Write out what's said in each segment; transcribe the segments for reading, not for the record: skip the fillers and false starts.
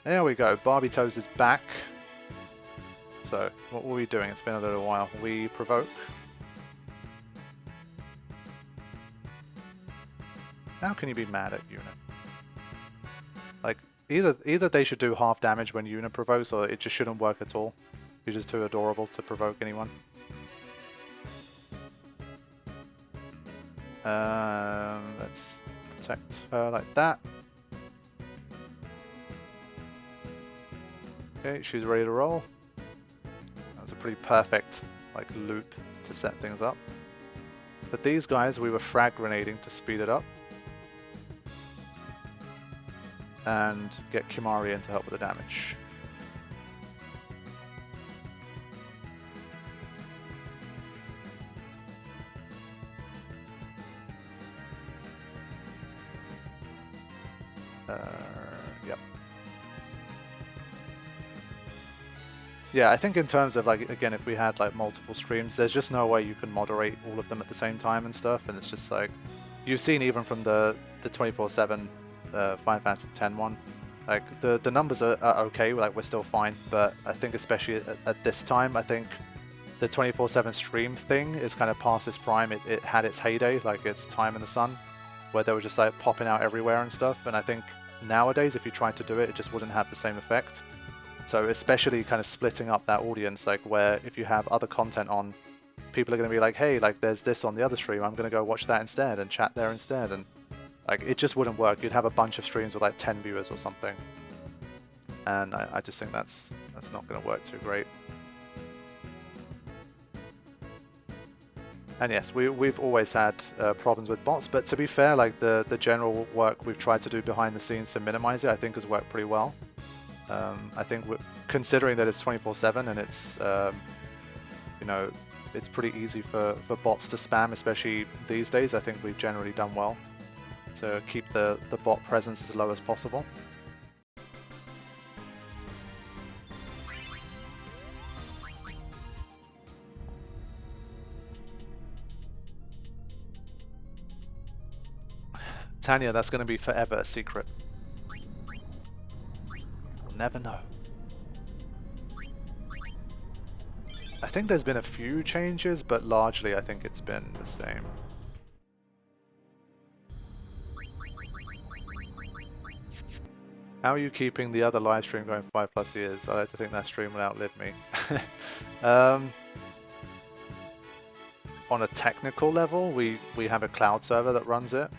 There we go. Barbie Toes is back. So, what were we doing? It's been a little while. We provoke. How can you be mad at unit? Like, either they should do half damage when unit provokes, or it just shouldn't work at all. You're just too adorable to provoke anyone. Let's protect her like that. Okay, she's ready to roll. That's a pretty perfect like loop to set things up. But these guys, we were frag grenading to speed it up. And get Kimari in to help with the damage. Yep. Yeah, I think in terms of like, again, if we had like multiple streams, there's just no way you can moderate all of them at the same time and stuff, and it's just like, you've seen even from the 24/7 Final Fantasy X one, like the numbers are okay, like we're still fine, but I think especially at this time, I think the 24/7 stream thing is kind of past its prime. It had its heyday, like its time in the sun, where they were just like popping out everywhere and stuff, and I think nowadays if you tried to do it, it just wouldn't have the same effect. So especially kind of splitting up that audience, like where if you have other content on, people are going to be like, hey, like there's this on the other stream, I'm going to go watch that instead and chat there instead, and like it just wouldn't work. You'd have a bunch of streams with like 10 viewers or something, and I just think that's not going to work too great. And yes, we've always had problems with bots, but to be fair, like the general work we've tried to do behind the scenes to minimize it, I think has worked pretty well. I think considering that it's 24/7 and it's you know, it's pretty easy for bots to spam, especially these days, I think we've generally done well to keep the bot presence as low as possible. Tanya, that's going to be forever a secret. We'll never know. I think there's been a few changes, but largely I think it's been the same. How are you keeping the other live stream going 5+ years? I like to think that stream will outlive me. On a technical level, we have a cloud server that runs it.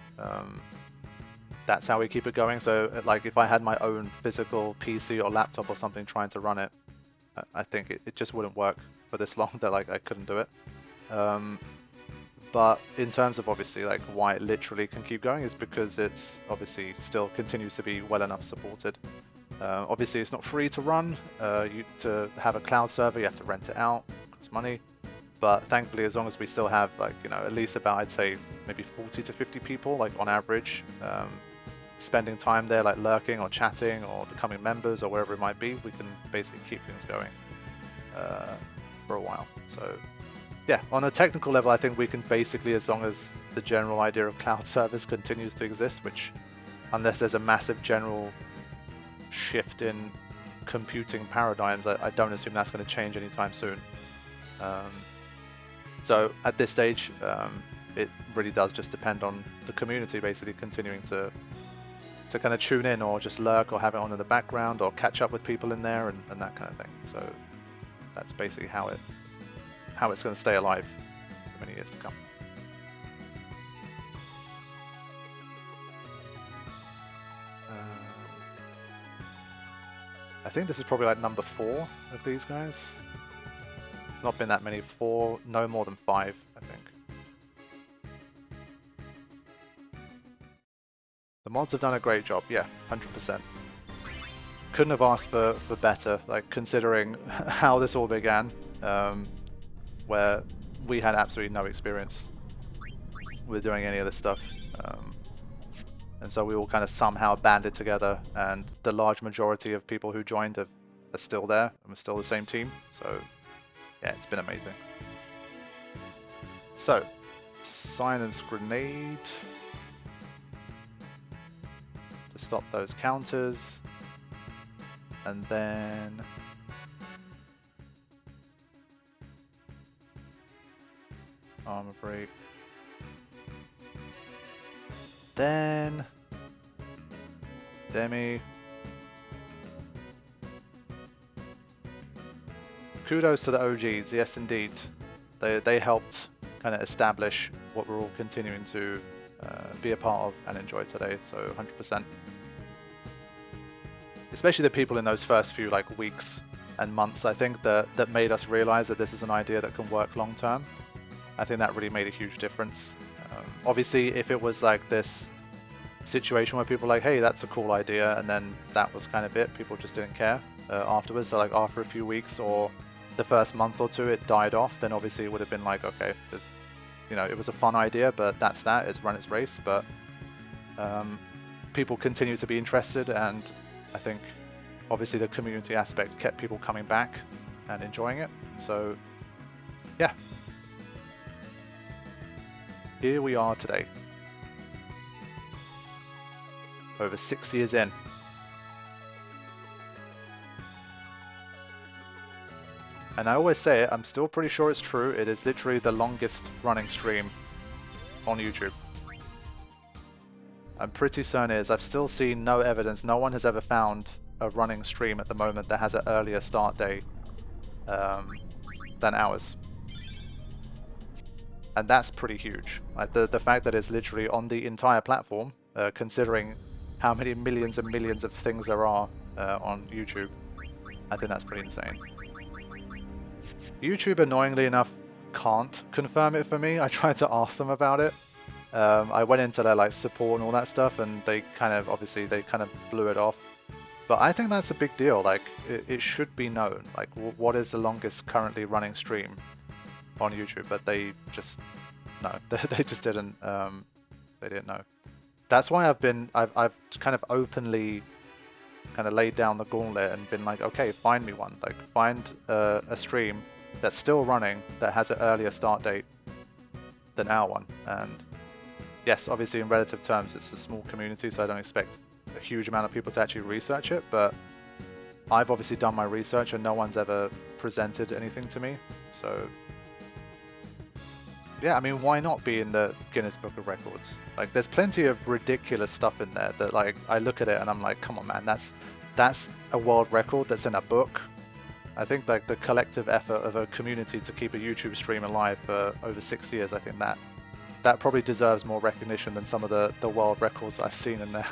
That's how we keep it going. So like if I had my own physical PC or laptop or something trying to run it, I think it just wouldn't work for this long, that like I couldn't do it. But in terms of obviously like why it literally can keep going is because it's obviously still continues to be well enough supported. Obviously it's not free to run. To have a cloud server, you have to rent it out, it costs money. But thankfully, as long as we still have like, you know, at least about, I'd say maybe 40 to 50 people, like on average, spending time there, like lurking or chatting or becoming members or wherever it might be, we can basically keep things going for a while. So yeah, on a technical level, I think we can basically, as long as the general idea of cloud service continues to exist, which unless there's a massive general shift in computing paradigms, I don't assume that's going to change anytime soon. So at this stage, it really does just depend on the community basically continuing to kind of tune in or just lurk or have it on in the background or catch up with people in there and that kind of thing. So that's basically how it's going to stay alive for many years to come. I think this is probably like number 4 of these guys. It's not been that many, 4, no more than 5, I think. The mods have done a great job, yeah, 100%. Couldn't have asked for better, like considering how this all began, where we had absolutely no experience with doing any of this stuff. And so we all kind of somehow banded together, and the large majority of people who joined are still there, and we're still the same team, so yeah, it's been amazing. So, silence grenade to stop those counters. and then armor break, then Demi. Kudos to the OGs, yes indeed. They helped kind of establish what we're all continuing to be a part of and enjoy today, so 100%. Especially the people in those first few like weeks and months, I think that made us realize that this is an idea that can work long term. I think that really made a huge difference. Obviously, if it was like this situation where people were like, hey, that's a cool idea, and then that was kind of it, people just didn't care afterwards. So like after a few weeks or the first month or two it died off, then obviously it would have been like, okay, you know, it was a fun idea, but that's that, it's run its race. But people continue to be interested, and I think obviously the community aspect kept people coming back and enjoying it. So yeah, here we are today, over 6 years in. And I always say it, I'm still pretty sure it's true, it is literally the longest running stream on YouTube. I'm pretty certain it is. I've still seen no evidence, no one has ever found a running stream at the moment that has an earlier start date than ours. And that's pretty huge. Like the fact that it's literally on the entire platform, considering how many millions and millions of things there are on YouTube, I think that's pretty insane. YouTube, annoyingly enough, can't confirm it for me. I tried to ask them about it. I went into their like support and all that stuff, and they kind of, obviously, they kind of blew it off. But I think that's a big deal. Like, it should be known. Like, what is the longest currently running stream on YouTube? But they just, no, they just didn't. They didn't know. That's why I've kind of openly kind of laid down the gauntlet and been like, okay, find me one. Like, find a stream that's still running that has an earlier start date than our one. And yes, obviously in relative terms, it's a small community, so I don't expect a huge amount of people to actually research it, but I've obviously done my research and no one's ever presented anything to me. So yeah, I mean, why not be in the Guinness Book of Records? Like, there's plenty of ridiculous stuff in there that, like, I look at it and I'm like, come on, man, that's a world record that's in a book. I think, like, the collective effort of a community to keep a YouTube stream alive for over 6 years, I think that probably deserves more recognition than some of the world records I've seen in there.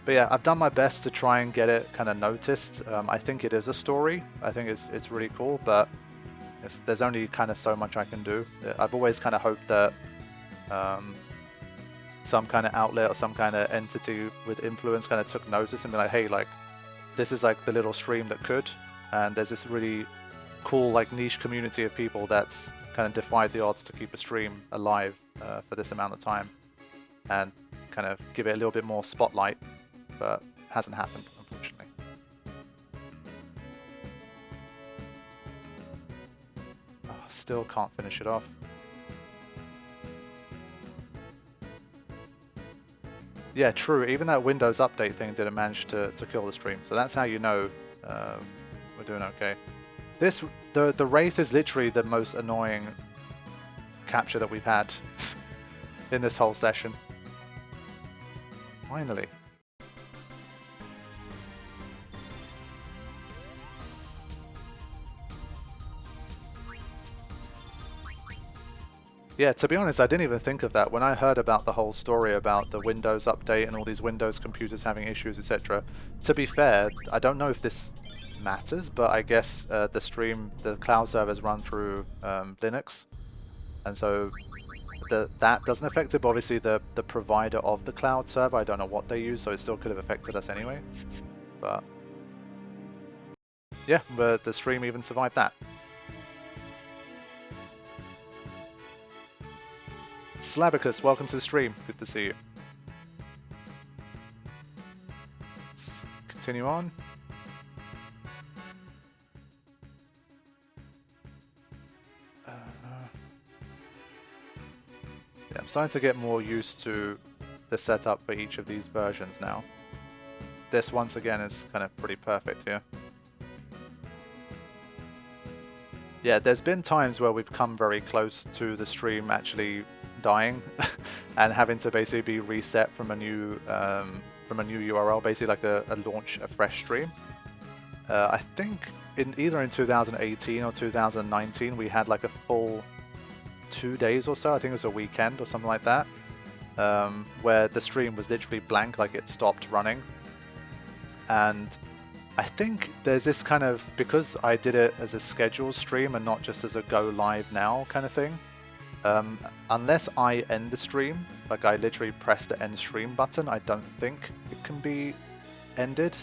But yeah, I've done my best to try and get it kind of noticed. I think it is a story. I think it's really cool, but there's only kind of so much I can do. I've always kind of hoped that some kind of outlet or some kind of entity with influence kind of took notice and be like, hey, like, this is like the little stream that could, and there's this really cool like niche community of people that's kind of defied the odds to keep a stream alive for this amount of time, and kind of give it a little bit more spotlight. But hasn't happened, unfortunately. Oh, still can't finish it off. Yeah, true. Even that Windows update thing didn't manage to kill the stream. So that's how you know we're doing okay. The Wraith is literally the most annoying capture that we've had in this whole session. Finally. Yeah, to be honest, I didn't even think of that. When I heard about the whole story about the Windows update and all these Windows computers having issues, etc. To be fair, I don't know if this matters, but I guess the cloud servers run through Linux, and so that doesn't affect it, but obviously the provider of the cloud server, I don't know what they use, so it still could have affected us anyway. But yeah, but the stream even survived that. Slabicus, welcome to the stream. Good to see you. Let's continue on. Yeah, I'm starting to get more used to the setup for each of these versions now. This once again is kind of pretty perfect here. Yeah, there's been times where we've come very close to the stream actually dying and having to basically be reset from a new URL, basically like a launch a fresh stream. I think either in 2018 or 2019 we had like a full 2 days or so, I think it was a weekend or something like that, where the stream was literally blank, like it stopped running. And I think there's this kind of, because I did it as a scheduled stream and not just as a go live now kind of thing, unless I end the stream, like I literally press the end stream button, I don't think it can be ended.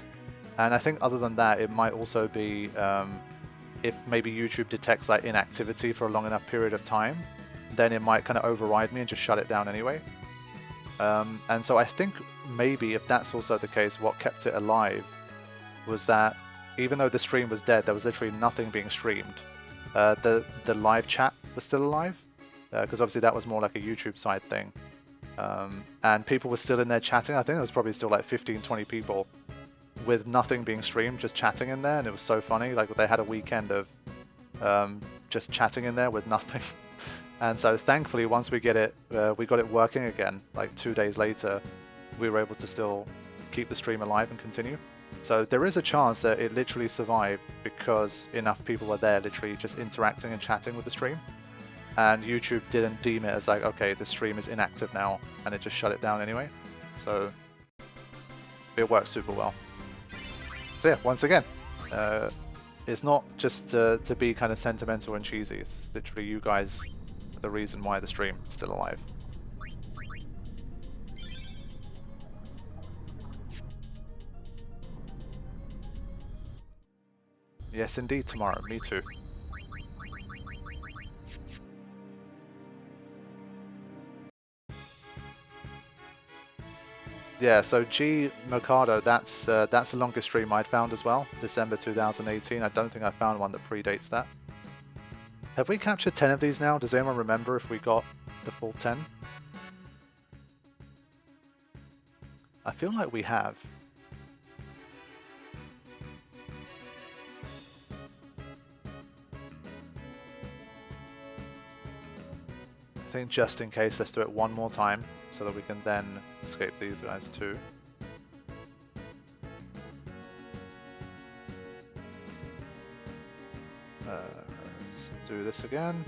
And I think other than that, it might also be if maybe YouTube detects like inactivity for a long enough period of time, then it might kind of override me and just shut it down anyway. And so I think maybe if that's also the case, what kept it alive was that even though the stream was dead, there was literally nothing being streamed. The live chat was still alive, because obviously that was more like a YouTube side thing. And people were still in there chatting. I think there was probably still like 15, 20 people with nothing being streamed, just chatting in there, and it was so funny. Like they had a weekend of just chatting in there with nothing. And so thankfully, once we got it working again, like 2 days later, we were able to still keep the stream alive and continue. So there is a chance that it literally survived because enough people were there literally just interacting and chatting with the stream. And YouTube didn't deem it as like, okay, the stream is inactive now, and it just shut it down anyway. So it worked super well. So yeah, once again, it's not just to be kind of sentimental and cheesy. It's literally you guys are the reason why the stream is still alive. Yes, indeed, tomorrow. Me too. Yeah, so G Mercado, that's the longest stream I'd found as well, December 2018. I don't think I found one that predates that. Have we captured 10 of these now? Does anyone remember if we got the full 10? I feel like we have. I think just in case, let's do it one more time so that we can then escape these guys too. Let's do this again.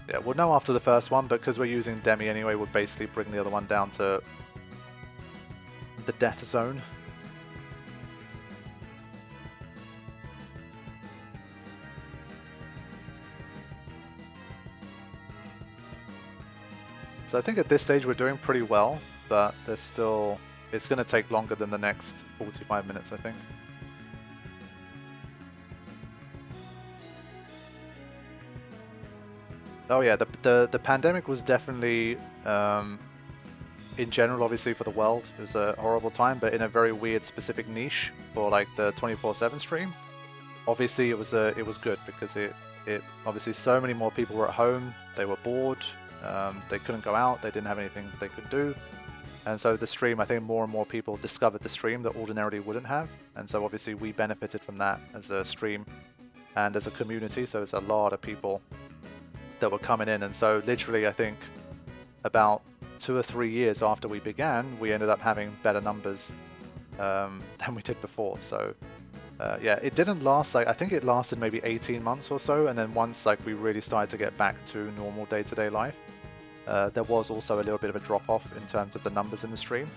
Yeah, we'll know after the first one, but because we're using Demi anyway, we'll basically bring the other one down to the death zone. So I think at this stage we're doing pretty well, but there's still, it's going to take longer than the next 45 minutes, I think. Oh yeah, the pandemic was definitely, in general, obviously for the world, it was a horrible time, but in a very weird specific niche for like the 24/7 stream. Obviously it was good because it obviously so many more people were at home, they were bored. They couldn't go out, they didn't have anything they could do. And so the stream, I think more and more people discovered the stream that ordinarily wouldn't have. And so obviously we benefited from that as a stream and as a community. So it's a lot of people that were coming in. And so literally, I think about 2 or 3 years after we began, we ended up having better numbers than we did before. So yeah, it didn't last, like I think it lasted maybe 18 months or so. And then once like we really started to get back to normal day-to-day life, there was also a little bit of a drop-off in terms of the numbers in the stream.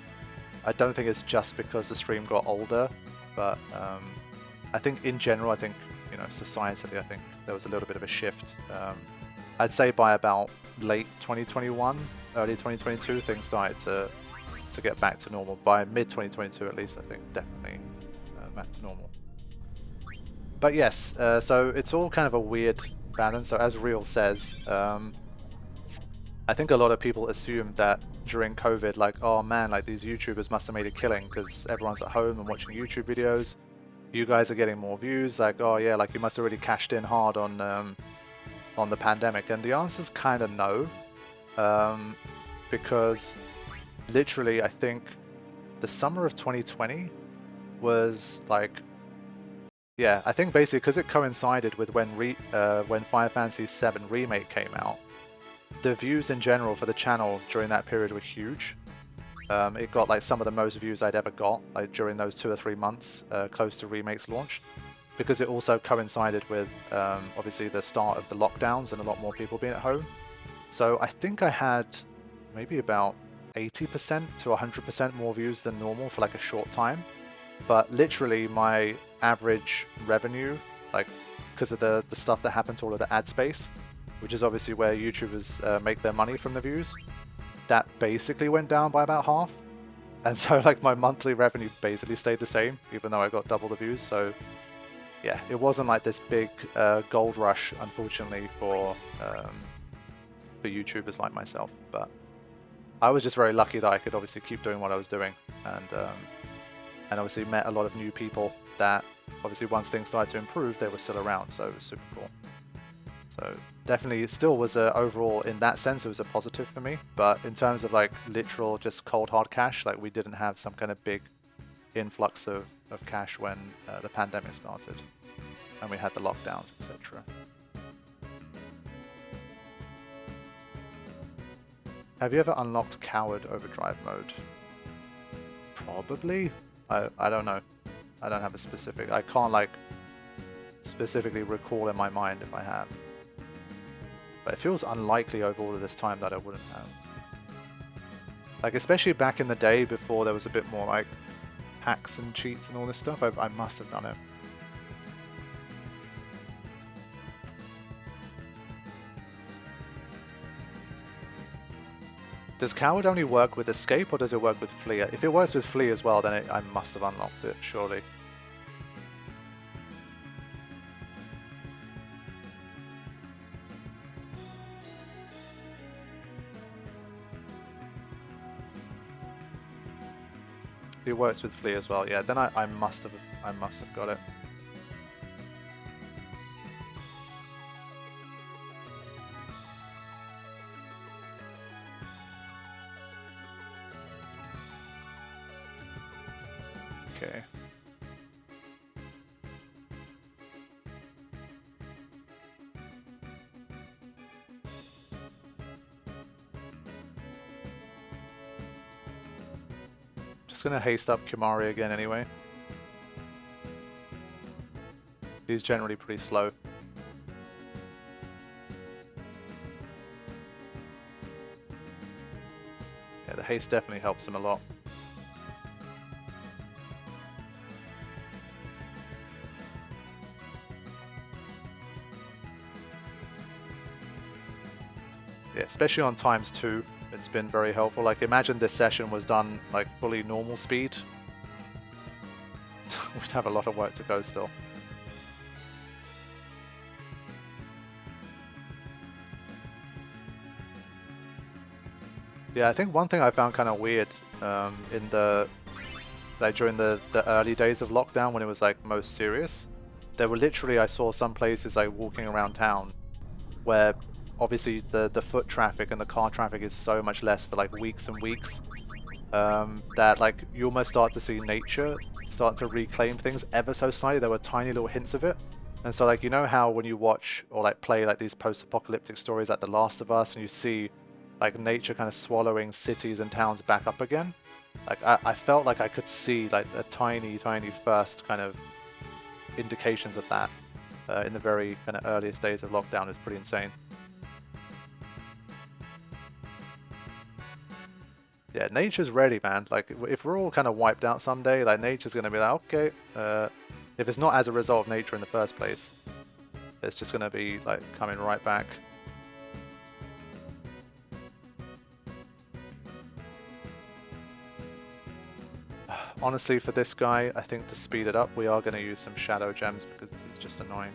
I don't think it's just because the stream got older, but I think in general, I think, you know, societally, I think there was a little bit of a shift. I'd say by about late 2021, early 2022, things started to get back to normal. By mid-2022 at least, I think definitely back to normal. But yes, so it's all kind of a weird balance. So as Real says, I think a lot of people assumed that during COVID, like, oh man, like these YouTubers must have made a killing because everyone's at home and watching YouTube videos. You guys are getting more views. Like, oh yeah, like you must have really cashed in hard on on the pandemic? And the answer's kind of no, because literally I think the summer of 2020 was like, yeah, I think basically because it coincided with when Final Fantasy VII Remake came out, the views in general for the channel during that period were huge. It got like some of the most views I'd ever got like during those 2 or 3 months close to Remake's launch, because it also coincided with obviously the start of the lockdowns and a lot more people being at home. So I think I had maybe about 80% to 100% more views than normal for like a short time. But literally my average revenue, like because of the stuff that happened to all of the ad space, which is obviously where YouTubers make their money from the views, that basically went down by about half. And so like my monthly revenue basically stayed the same, even though I got double the views. So yeah, it wasn't like this big gold rush, unfortunately, for YouTubers like myself. But I was just very lucky that I could obviously keep doing what I was doing, and obviously met a lot of new people that obviously once things started to improve, they were still around, so it was super cool. So definitely it still was overall, in that sense, it was a positive for me. But in terms of like literal just cold hard cash, like we didn't have some kind of big influx of cash when the pandemic started and we had the lockdowns, etc. Have you ever unlocked Coward Overdrive mode? Probably. I don't know. I don't have a specific... I can't like specifically recall in my mind if I have. But it feels unlikely over all of this time that I wouldn't have. Like especially back in the day before there was a bit more like hacks and cheats and all this stuff, I must have done it. Does Coward only work with Escape, or does it work with Flee? If it works with Flee as well, then I must have unlocked it, surely. It works with Flee as well, yeah. Then I must have got it. Okay. Just gonna haste up Kimari again anyway. He's generally pretty slow. Yeah, the haste definitely helps him a lot. Yeah, especially on ×2, it's been very helpful. Like, imagine this session was done like fully normal speed. We'd have a lot of work to go still. Yeah, I think one thing I found kind of weird in the during the early days of lockdown when it was like most serious, there were literally, I saw some places like walking around town where obviously the foot traffic and the car traffic is so much less for like weeks and weeks, that like you almost start to see nature start to reclaim things ever so slightly. There were tiny little hints of it. And so like, you know how when you watch or like play like these post-apocalyptic stories like The Last of Us, and you see like nature kind of swallowing cities and towns back up again, like I felt like I could see like a tiny first kind of indications of that in the very kind of earliest days of lockdown. It was pretty insane. Yeah, nature's ready, man. Like, if we're all kind of wiped out someday, like, nature's going to be like, okay, if it's not as a result of nature in the first place, it's just going to be, like, coming right back. Honestly, for this guy, I think to speed it up, we are going to use some shadow gems because it's just annoying.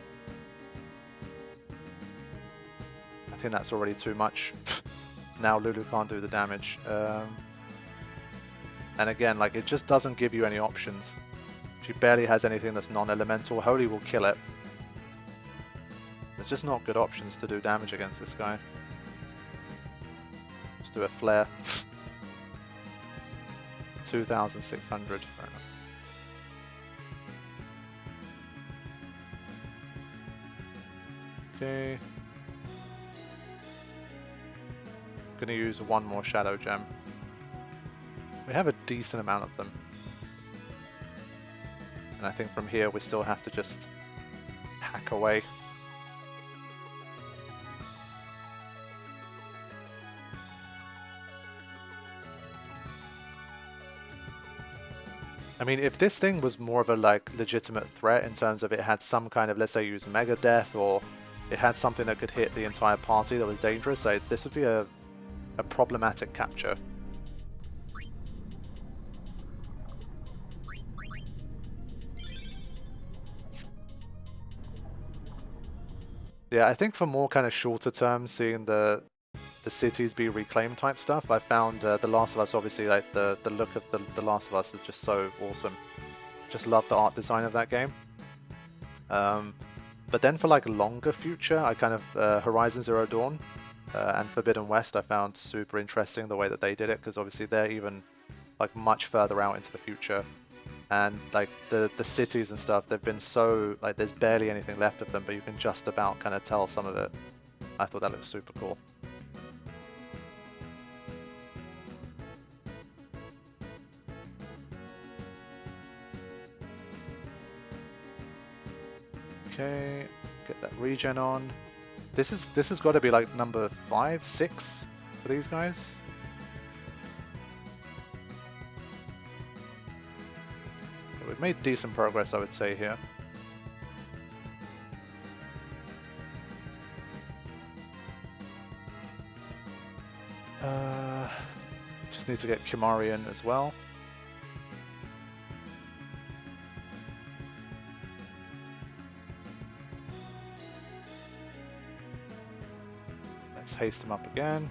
I think that's already too much. Now Lulu can't do the damage. And again, like, it just doesn't give you any options. She barely has anything that's non-elemental. Holy will kill it. There's just not good options to do damage against this guy. Let's do a flare. 2,600. Fair enough. Okay. Gonna use one more shadow gem. We have a decent amount of them. And I think from here we still have to just hack away. I mean, if this thing was more of a like legitimate threat in terms of it had some kind of, let's say, use Mega Death, or it had something that could hit the entire party that was dangerous, like, this would be a problematic capture. Yeah, I think for more kind of shorter term, seeing the cities be reclaimed type stuff, I found The Last of Us, obviously, like the look of the Last of Us is just so awesome. Just love the art design of that game. But then for like longer future, I kind of Horizon Zero Dawn and Forbidden West I found super interesting the way that they did it, because obviously they're even like much further out into the future. And like the cities and stuff, they've been so, like, there's barely anything left of them, but you can just about kind of tell some of it. I thought that looked super cool. Okay, get that regen on. This has got to be like number 5, 6 for these guys. We've made decent progress, I would say, here. Just need to get Kimari in as well. Let's haste him up again.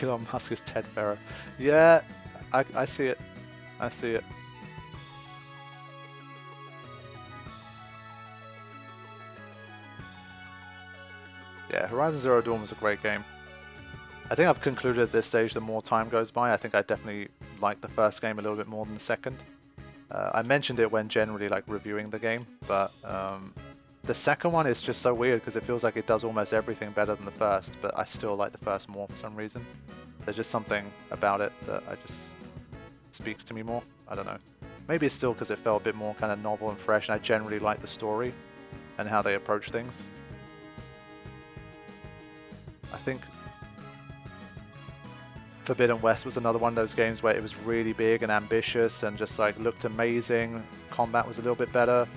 Elon Musk is Ted Ferrer. Yeah, I see it. I see it. Yeah, Horizon Zero Dawn was a great game. I think I've concluded at this stage, the more time goes by, I think I definitely like the first game a little bit more than the second. I mentioned it when generally like reviewing the game, but the second one is just so weird because it feels like it does almost everything better than the first, but I still like the first more for some reason. There's just something about it that I just speaks to me more. I don't know. Maybe it's still because it felt a bit more kind of novel and fresh, and I generally like the story and how they approach things. I think Forbidden West was another one of those games where it was really big and ambitious and just like looked amazing. Combat was a little bit better.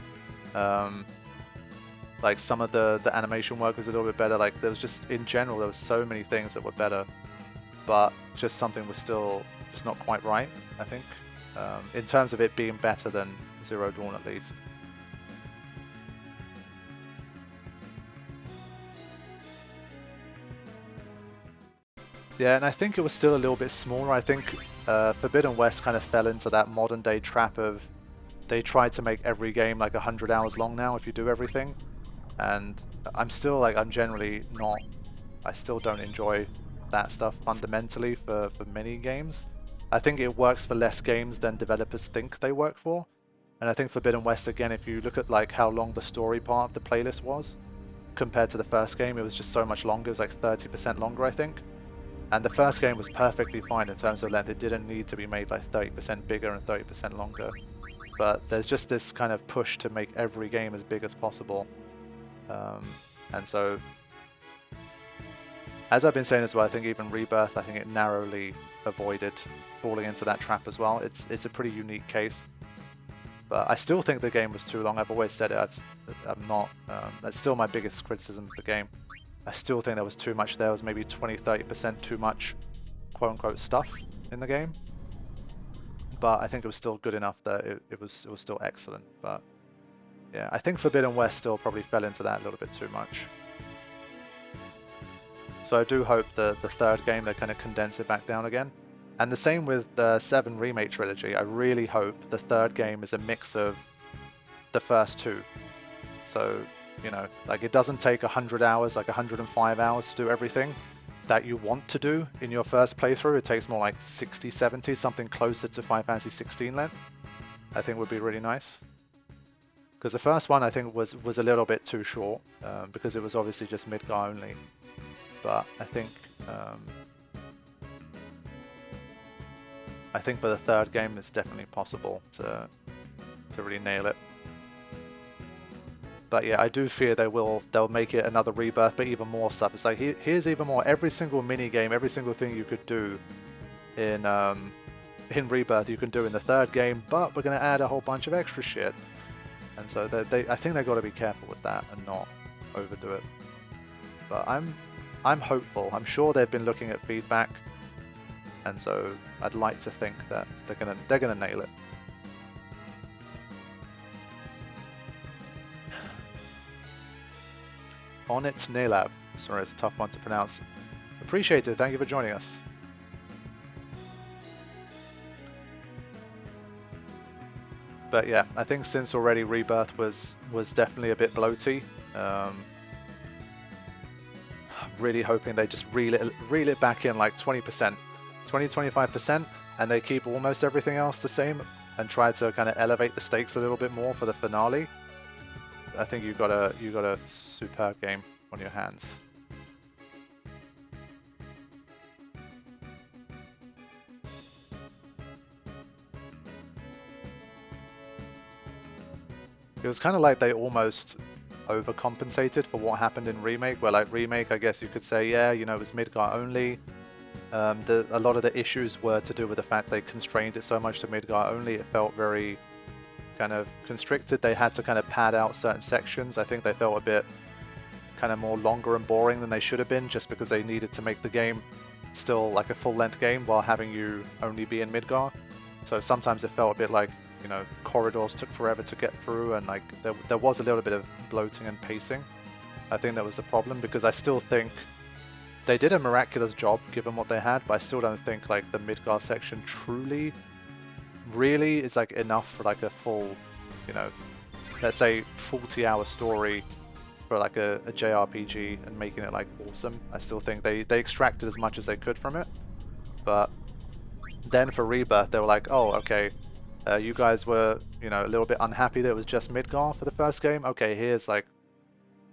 Like some of the animation work was a little bit better. Like there was just, in general, there was so many things that were better, but just something was still just not quite right, I think, in terms of it being better than Zero Dawn at least. Yeah, and I think it was still a little bit smaller. I think Forbidden West kind of fell into that modern day trap of they tried to make every game like 100 hours long now if you do everything. And I'm still like, I'm generally not, I still don't enjoy that stuff fundamentally for many games. I think it works for less games than developers think they work for. And I think Forbidden West, again, if you look at like how long the story part of the playlist was compared to the first game, it was just so much longer. It was like 30% longer, I think. And the first game was perfectly fine in terms of length. It didn't need to be made like 30% bigger and 30% longer. But there's just this kind of push to make every game as big as possible. And so, as I've been saying as well, I think even Rebirth, I think it narrowly avoided falling into that trap as well. It's a pretty unique case. But I still think the game was too long. I've always said it. I'm not. That's still my biggest criticism of the game. I still think there was too much. There was maybe 20-30% too much quote-unquote stuff in the game. But I think it was still good enough that it was still excellent. But yeah, I think Forbidden West still probably fell into that a little bit too much. So I do hope the third game, they kind of condense it back down again. And the same with the 7 Remake Trilogy. I really hope the third game is a mix of the first two. So, you know, like it doesn't take 100 hours, like 105 hours to do everything that you want to do in your first playthrough. It takes more like 60, 70, something closer to Final Fantasy 16 length, I think would be really nice. Because the first one I think was a little bit too short, because it was obviously just Midgar only. But I think for the third game it's definitely possible to really nail it. But yeah, I do fear they'll make it another Rebirth, but even more stuff. It's like here's even more. Every single mini game, every single thing you could do in Rebirth, you can do in the third game, but we're gonna add a whole bunch of extra shit. And so I think they've got to be careful with that and not overdo it. But I'm hopeful. I'm sure they've been looking at feedback, and so I'd like to think that they're gonna nail it. On it, Nalab. Sorry, it's a tough one to pronounce. Appreciate it. Thank you for joining us. But yeah, I think since already Rebirth was definitely a bit bloaty. I'm really hoping they just reel it back in like 20%, 20-25%, and they keep almost everything else the same and try to kind of elevate the stakes a little bit more for the finale. I think you got a superb game on your hands. It was kind of like they almost overcompensated for what happened in Remake, where like Remake, I guess you could say, yeah, you know, it was Midgar only. A lot of the issues were to do with the fact they constrained it so much to Midgar only. It felt very kind of constricted. They had to kind of pad out certain sections. I think they felt a bit kind of more longer and boring than they should have been, just because they needed to make the game still like a full-length game while having you only be in Midgar. So sometimes it felt a bit like, you know, corridors took forever to get through, and like there was a little bit of bloating and pacing. I think that was the problem, because I still think they did a miraculous job given what they had, but I still don't think like the Midgar section truly really is like enough for like a full, you know, let's say 40-hour story for like a JRPG and making it like awesome. I still think they extracted as much as they could from it. But then for Rebirth, they were like, oh, okay, you guys were, you know, a little bit unhappy that it was just Midgar for the first game. Okay, here's like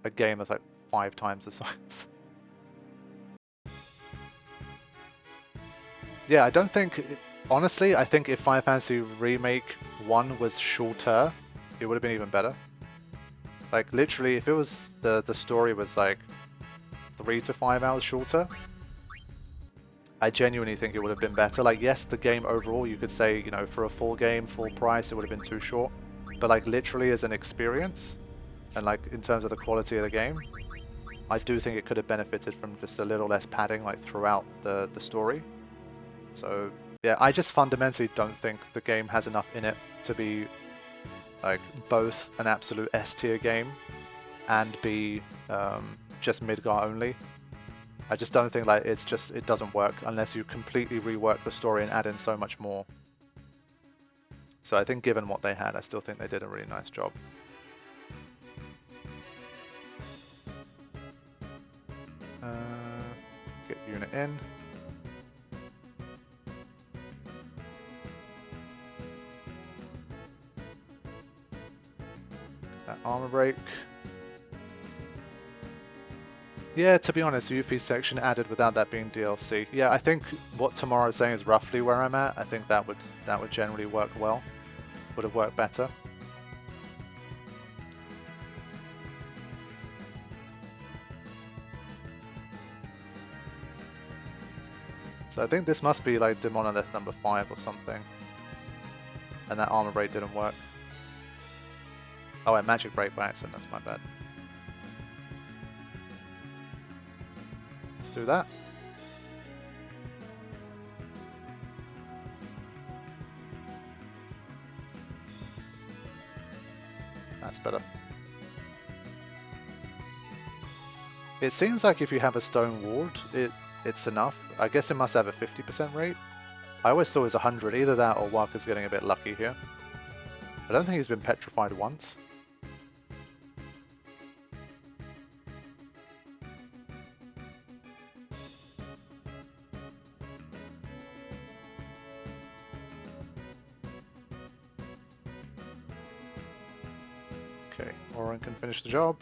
a game that's like 5 times the size. Yeah, I don't think... Honestly, I think if Final Fantasy Remake 1 was shorter, it would have been even better. Like, literally, if it was... the story was like 3 to 5 hours shorter, I genuinely think it would have been better. Like, yes, the game overall, you could say, you know, for a full game, full price, it would have been too short. But, like, literally as an experience, and, like, in terms of the quality of the game, I do think it could have benefited from just a little less padding, like, throughout the story. So, yeah, I just fundamentally don't think the game has enough in it to be, like, both an absolute S-tier game and be just Midgar only. I just don't think, like, it doesn't work unless you completely rework the story and add in so much more. So I think given what they had, I still think they did a really nice job. Get unit in. That armor break. Yeah, to be honest, Yuffie section added without that being DLC. Yeah, I think what Tamara is saying is roughly where I'm at. I think that would generally work well. Would have worked better. So I think this must be like Demonolith number 5 or something. And that armor break didn't work. Oh, I magic break by accident, that's my bad. Let's do that. That's better. It seems like if you have a stone ward, it's enough. I guess it must have a 50% rate. I always thought it was 100, either that or Walker's getting a bit lucky here. I don't think he's been petrified once. Okay, Oren can finish the job.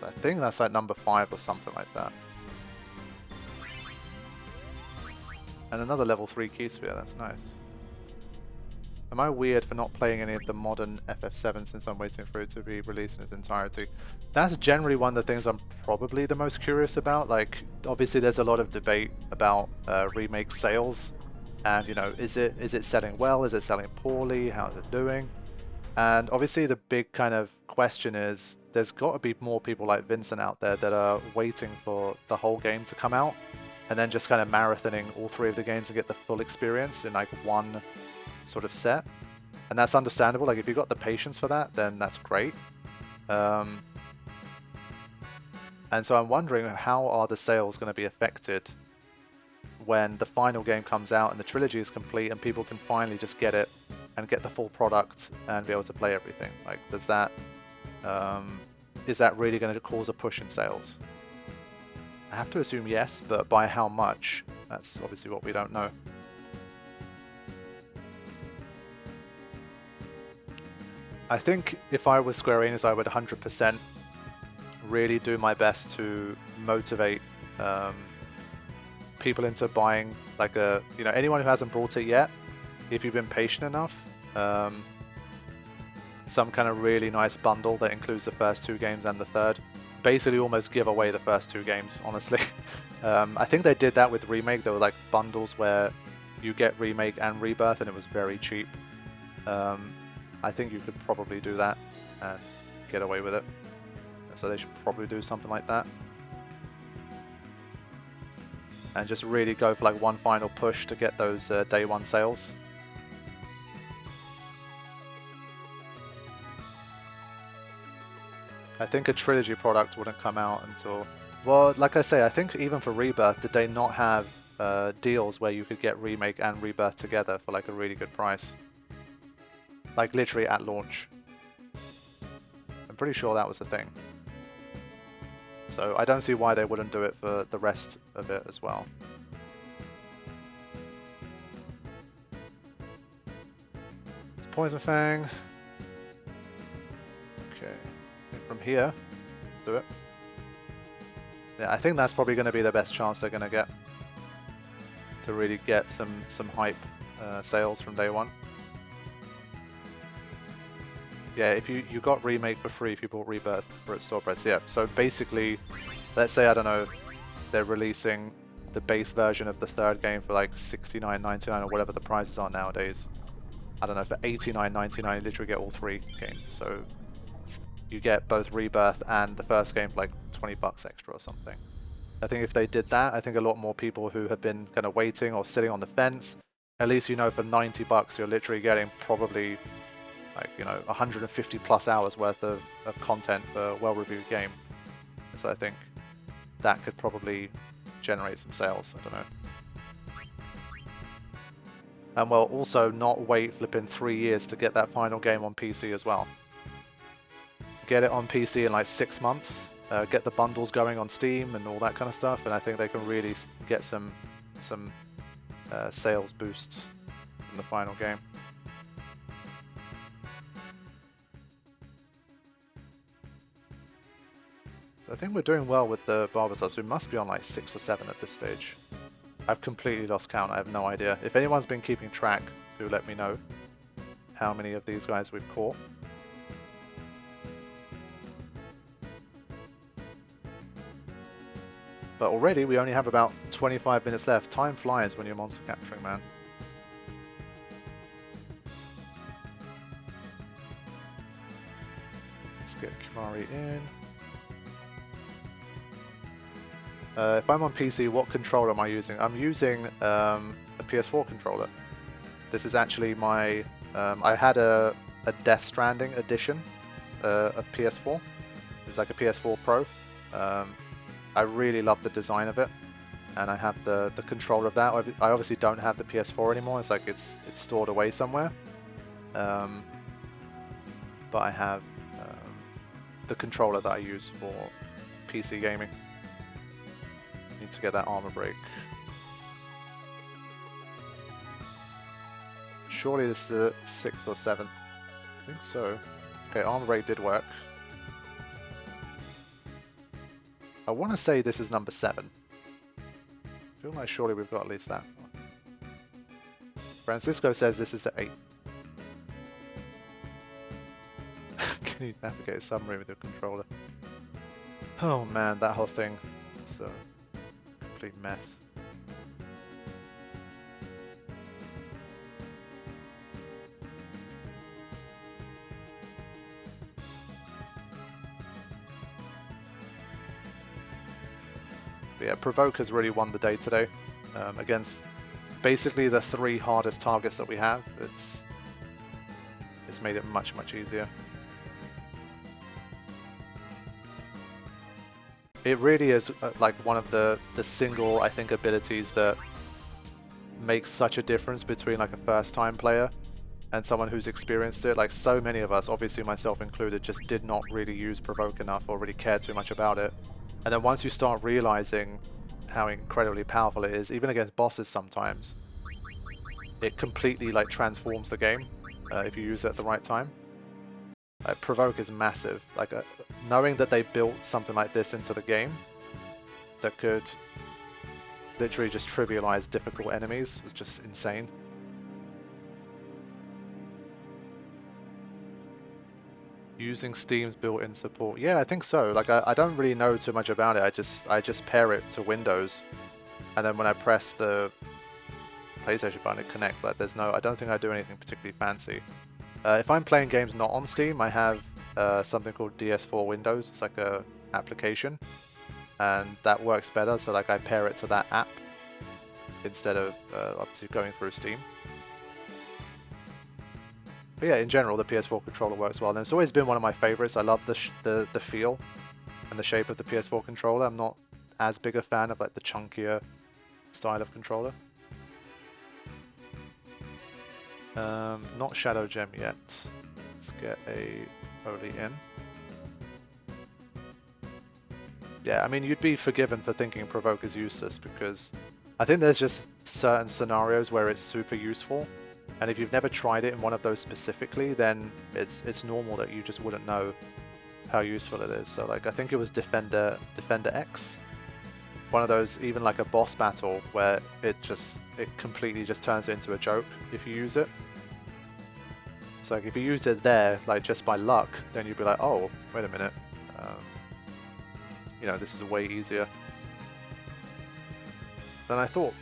I think that's like number 5 or something like that. And another level 3 key sphere, that's nice. Am I weird for not playing any of the modern FF7 since I'm waiting for it to be released in its entirety? That's generally one of the things I'm probably the most curious about. Like, obviously there's a lot of debate about remake sales, and you know, is it selling well? Is it selling poorly? How is it doing? And obviously the big kind of question is, there's got to be more people like Vincent out there that are waiting for the whole game to come out, and then just kind of marathoning all 3 of the games to get the full experience in like one sort of set. And that's understandable. Like, if you've got the patience for that, then that's great. And so I'm wondering, how are the sales going to be affected when the final game comes out and the trilogy is complete and people can finally just get it and get the full product and be able to play everything? Like, does that is that really going to cause a push in sales? I have to assume yes, but by how much? That's obviously what we don't know. I think if I was Square Enix, I would 100% really do my best to motivate people into buying, like, you know, anyone who hasn't bought it yet, if you've been patient enough, some kind of really nice bundle that includes the first 2 games and the third. Basically almost give away the first 2 games, honestly. I think they did that with Remake. There were like bundles where you get Remake and Rebirth and it was very cheap. I think you could probably do that and get away with it. So they should probably do something like that. And just really go for like one final push to get those day 1 sales. I think a trilogy product wouldn't come out until... Well, like I say, I think even for Rebirth, did they not have deals where you could get Remake and Rebirth together for like a really good price? Like literally at launch. I'm pretty sure that was the thing. So I don't see why they wouldn't do it for the rest of it as well. It's Poison Fang. Okay. From here, let's do it. Yeah, I think that's probably going to be the best chance they're going to get to really get some hype sales from day 1. Yeah, if you got Remake for free if you bought Rebirth for its store price. Yeah, so basically, let's say, I don't know, they're releasing the base version of the third game for like $69.99 or whatever the prices are nowadays. I don't know, for $89.99 you literally get all 3 games. So you get both Rebirth and the first game for like $20 extra or something. I think if they did that, I think a lot more people who have been kind of waiting or sitting on the fence, at least, you know, for $90 you're literally getting probably, like, you know, 150 plus hours worth of content for a well-reviewed game. So I think that could probably generate some sales. I don't know. And well, also not wait flipping 3 years to get that final game on PC as well. Get it on PC in like 6 months. Get the bundles going on Steam and all that kind of stuff. And I think they can really get some sales boosts from the final game. I think we're doing well with the Barbatos. We must be on like 6 or 7 at this stage. I've completely lost count. I have no idea. If anyone's been keeping track, do let me know how many of these guys we've caught. But already we only have about 25 minutes left. Time flies when you're monster capturing, man. Let's get Kimari in. If I'm on PC, what controller am I using? I'm using a PS4 controller. This is actually my... I had a Death Stranding edition of PS4. It's like a PS4 Pro. I really love the design of it, and I have the controller of that. I obviously don't have the PS4 anymore. It's like it's stored away somewhere. But I have the controller that I use for PC gaming. Need to get that armor break. Surely this is the 6th or 7th. I think so. Okay, armor rate did work. I want to say this is number 7. I feel like surely we've got at least that. Francisco says this is the 8th. Can you navigate a submarine with your controller? Oh man, that whole thing. It's a complete mess. But yeah, Provoke has really won the day today against basically the 3 hardest targets that we have. It's made it much easier. It really is like one of the single, I think, abilities that makes such a difference between like a first-time player and someone who's experienced it. Like so many of us, obviously myself included, just did not really use Provoke enough or really care too much about it. And then once you start realizing how incredibly powerful it is, even against bosses sometimes, it completely like transforms the game if you use it at the right time. Provoke is massive. Like knowing that they built something like this into the game that could literally just trivialize difficult enemies was just insane. Using Steam's built-in support. Yeah, I think so. Like I don't really know too much about it. I just pair it to Windows, and then when I press the PlayStation button, it connects. Like I don't think I do anything particularly fancy. If I'm playing games not on Steam, I have something called DS4 Windows. It's like a application, and that works better. So like I pair it to that app instead of obviously going through Steam. But yeah, in general, the PS4 controller works well, and it's always been one of my favorites. I love the feel and the shape of the PS4 controller. I'm not as big a fan of like the chunkier style of controller. Not Shadow Gem yet. Let's get a Holy in. Yeah, I mean, you'd be forgiven for thinking Provoke is useless, because I think there's just certain scenarios where it's super useful. And if you've never tried it in one of those specifically, then it's normal that you just wouldn't know how useful it is. So like I think it was Defender X, one of those, even like a boss battle where it completely just turns it into a joke if you use it. So like if you used it there, like just by luck, then you'd be like, oh, wait a minute, you know, this is way easier than I thought.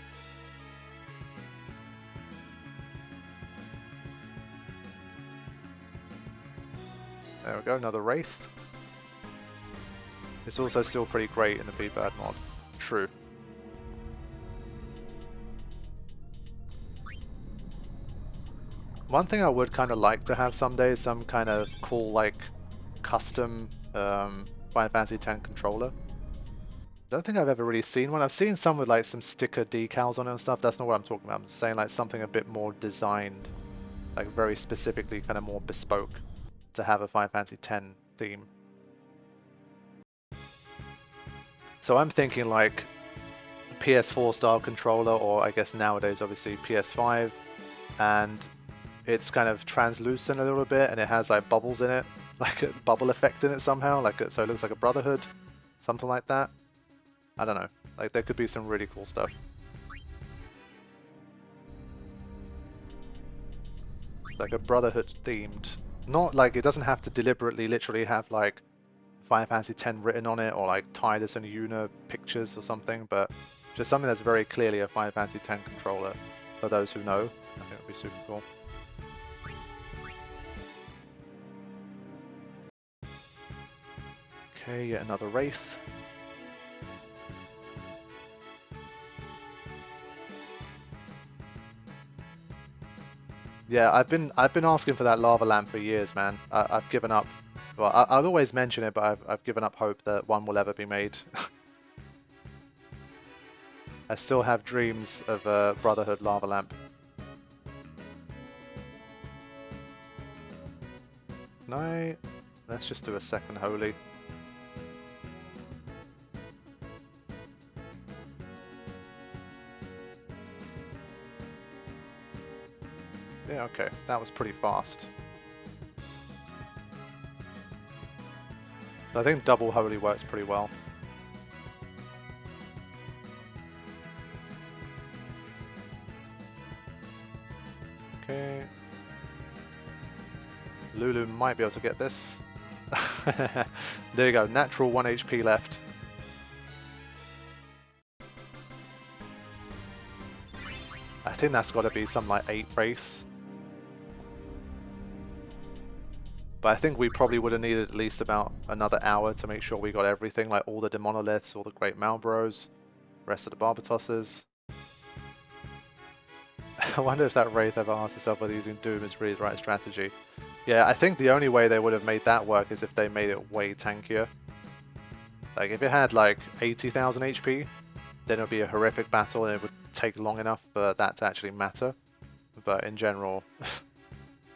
There we go, another Wraith. It's also still pretty great in the B-Bird mod. True. One thing I would kind of like to have someday is some kind of cool, like, custom Final Fantasy X controller. I don't think I've ever really seen one. I've seen some with like some sticker decals on it and stuff. That's not what I'm talking about. I'm saying like something a bit more designed, like very specifically kind of more bespoke to have a Final Fantasy X theme. So I'm thinking like PS4 style controller, or I guess nowadays obviously PS5, and it's kind of translucent a little bit and it has like bubbles in it, like a bubble effect in it somehow, like so it looks like a Brotherhood, something like that. I don't know, like there could be some really cool stuff. Like a Brotherhood themed. Not like it doesn't have to deliberately literally have like Final Fantasy X written on it, or like Tidus and Yuna pictures or something, but just something that's very clearly a Final Fantasy X controller for those who know. I think it would be super cool. Okay, yet another Wraith. Yeah, I've been asking for that lava lamp for years, man. I've given up. Well, I'll always mention it, but I've given up hope that one will ever be made. I still have dreams of a Brotherhood lava lamp. Let's just do a second holy. Yeah, okay, that was pretty fast. I think double holy works pretty well. Okay. Lulu might be able to get this. There you go, natural 1 HP left. I think that's got to be something like 8 wraiths. But I think we probably would have needed at least about another hour to make sure we got everything, like all the Demonoliths, all the Great Malboros, rest of the Barbatosses. I wonder if that Wraith ever asked itself whether using Doom is really the right strategy. Yeah, I think the only way they would have made that work is if they made it way tankier. Like, if it had like 80,000 HP, then it would be a horrific battle and it would take long enough for that to actually matter. But in general,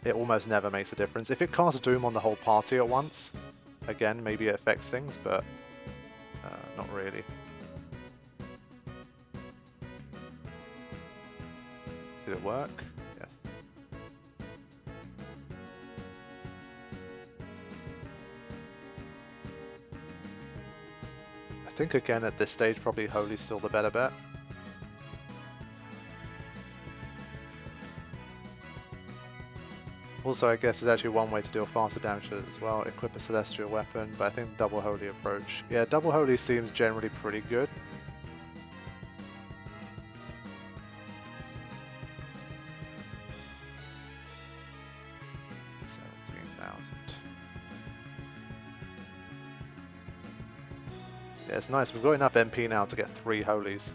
it almost never makes a difference. If it casts Doom on the whole party at once, again, maybe it affects things, but not really. Did it work? Yes. I think again at this stage probably Holy's still the better bet. Also, I guess there's actually one way to deal faster damage as well, equip a Celestial weapon, but I think double Holy approach. Yeah, double Holy seems generally pretty good. Yeah, it's nice. We've got enough MP now to get 3 Holies.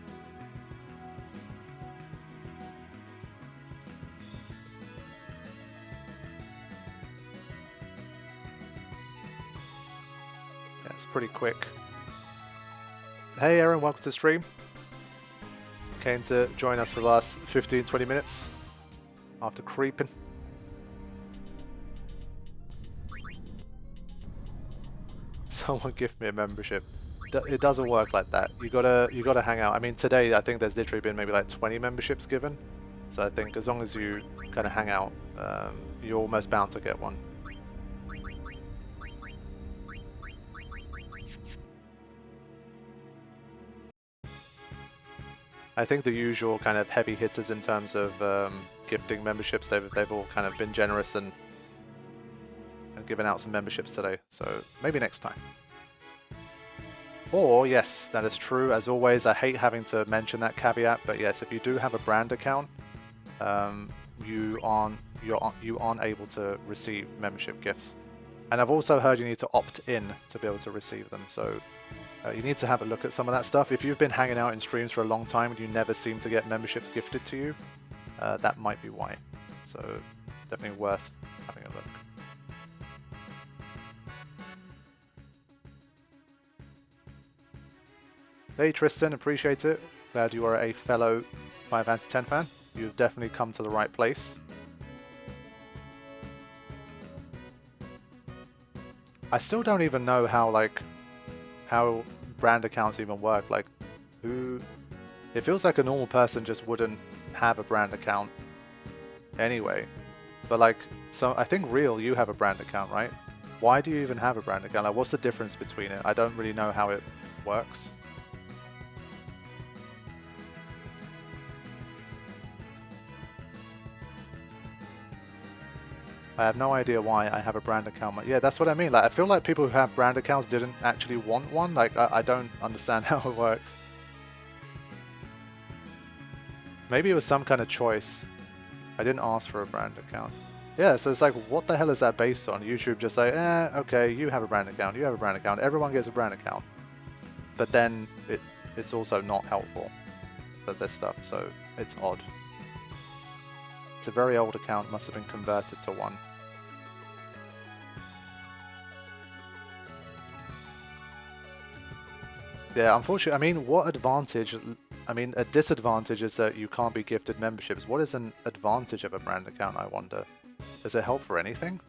Yeah, it's pretty quick. Hey Aaron, welcome to the stream. Came to join us for the last 15-20 minutes after creeping. Someone give me a membership. It doesn't work like that. You gotta hang out. I mean, today I think there's literally been maybe like 20 memberships given. So I think as long as you kind of hang out, you're almost bound to get one. I think the usual kind of heavy hitters in terms of gifting memberships, they've all kind of been generous and given out some memberships today. So maybe next time. Or, yes, that is true. As always, I hate having to mention that caveat, but yes, if you do have a brand account, you aren't able to receive membership gifts. And I've also heard you need to opt in to be able to receive them. So you need to have a look at some of that stuff. If you've been hanging out in streams for a long time and you never seem to get memberships gifted to you, that might be why. So definitely worth having a look. Hey Tristan, appreciate it. Glad you are a fellow Final Fantasy X fan. You've definitely come to the right place. I still don't even know how brand accounts even work. Like, who? It feels like a normal person just wouldn't have a brand account anyway. But like, so I think Real, you have a brand account, right? Why do you even have a brand account? Like, what's the difference between it? I don't really know how it works. I have no idea why I have a brand account. Yeah, that's what I mean. Like, I feel like people who have brand accounts didn't actually want one. Like, I don't understand how it works. Maybe it was some kind of choice. I didn't ask for a brand account. Yeah, so it's like, what the hell is that based on? YouTube just like, okay, you have a brand account, you have a brand account, everyone gets a brand account. But then it's also not helpful for this stuff, so it's odd. It's a very old account, must have been converted to one. Yeah, unfortunately, I mean, what advantage? I mean, a disadvantage is that you can't be gifted memberships. What is an advantage of a brand account, I wonder? Does it help for anything?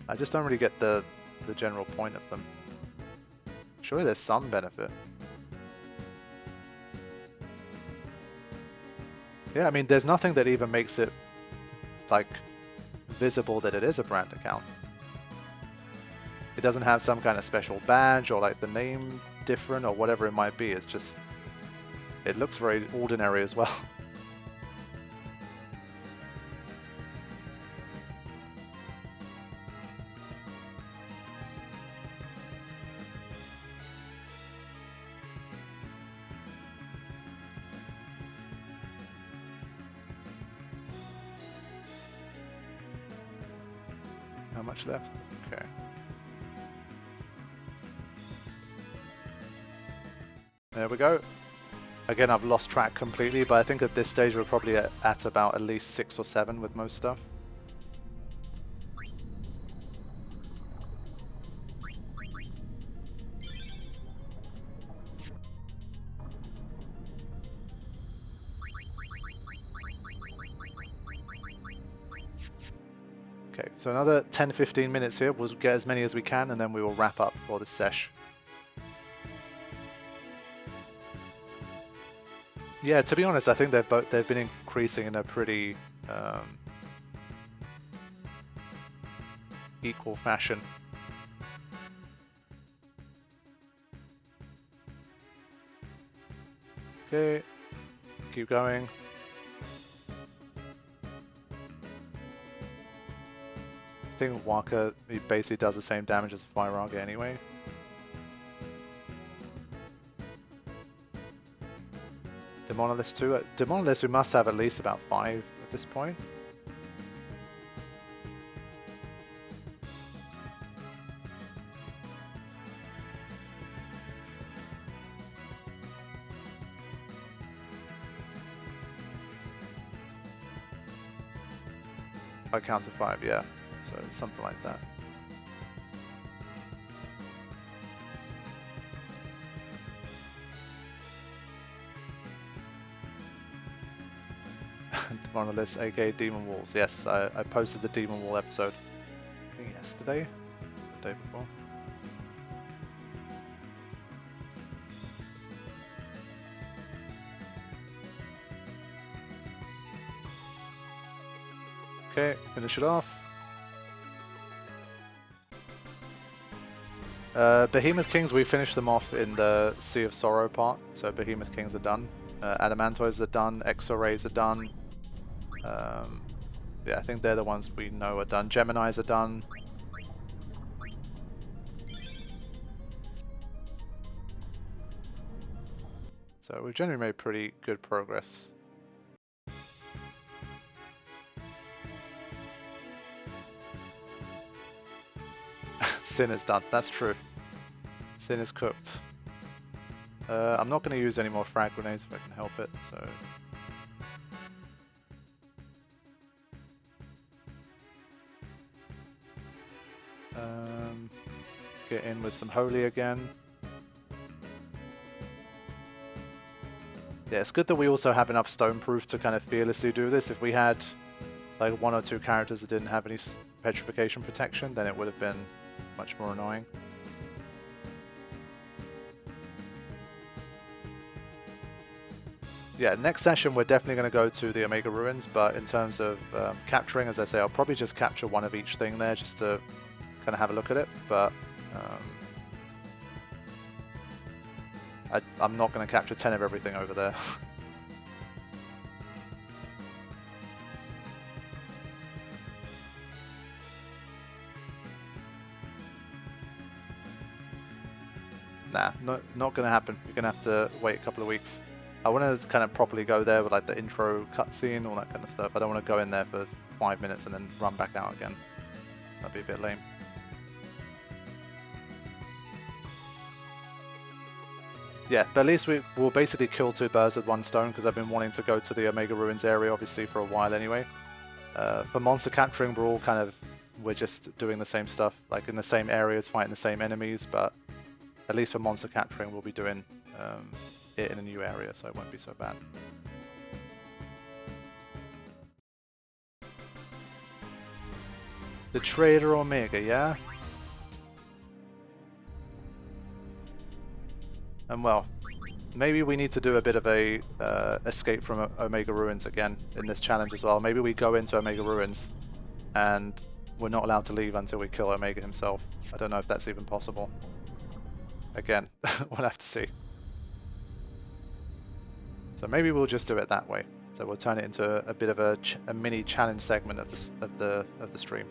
I just don't really get the general point of them. Surely there's some benefit. Yeah, I mean, there's nothing that even makes it, like, visible that it is a brand account. It doesn't have some kind of special badge or like the name different or whatever it might be. It's just, it looks very ordinary as well. How much left? Okay. There we go. Again, I've lost track completely, but I think at this stage we're probably at about at least 6 or 7 with most stuff. Okay, so another 10-15 minutes here. We'll get as many as we can, and then we will wrap up for this sesh. Yeah, to be honest, I think they've been increasing in a pretty equal fashion. Okay, keep going. I think Waka, he basically does the same damage as Firaga anyway. Demonolith too. Demonolith, we must have at least about 5 at this point. I count to 5, yeah. So something like that. Demonolith, aka Demon Walls. Yes, I posted the Demon Wall episode, I think yesterday, or the day before. Okay, finish it off. Behemoth Kings, we finished them off in the Sea of Sorrow part, so Behemoth Kings are done. Adamantoids are done, Exo-Rays are done. Yeah, I think they're the ones we know are done. Geminis are done. So we've generally made pretty good progress. Sin is done, that's true. Sin is cooked. I'm not going to use any more frag grenades if I can help it, so... Get in with some Holy again. Yeah, it's good that we also have enough Stoneproof to kind of fearlessly do this. If we had like 1 or 2 characters that didn't have any petrification protection, then it would have been much more annoying. Yeah, next session we're definitely going to go to the Omega Ruins, but in terms of capturing, as I say, I'll probably just capture 1 of each thing there just to kind of have a look at it, but I'm not going to capture 10 of everything over there. Nah, not going to happen. You're going to have to wait a couple of weeks. I want to kind of properly go there with like the intro cutscene, all that kind of stuff. I don't want to go in there for 5 minutes and then run back out again. That'd be a bit lame. Yeah, but at least we'll basically kill 2 birds with 1 stone, because I've been wanting to go to the Omega Ruins area, obviously, for a while anyway. For monster capturing, we're just doing the same stuff, like in the same areas, fighting the same enemies, but at least for monster capturing, we'll be doing it in a new area, so it won't be so bad. The Trader Omega, yeah? And well, maybe we need to do a bit of a escape from Omega Ruins again in this challenge as well. Maybe we go into Omega Ruins and we're not allowed to leave until we kill Omega himself. I don't know if that's even possible. Again, we'll have to see. So maybe we'll just do it that way. So we'll turn it into a bit of a mini challenge segment of the stream.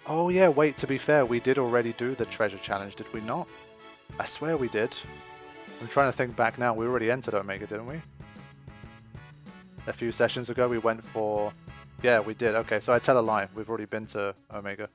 Oh yeah, wait, to be fair, we did already do the treasure challenge, did we not? I swear we did. I'm trying to think back now, we already entered Omega, didn't we? A few sessions ago we went for... Yeah, we did. Okay, so I tell a lie. We've already been to Omega.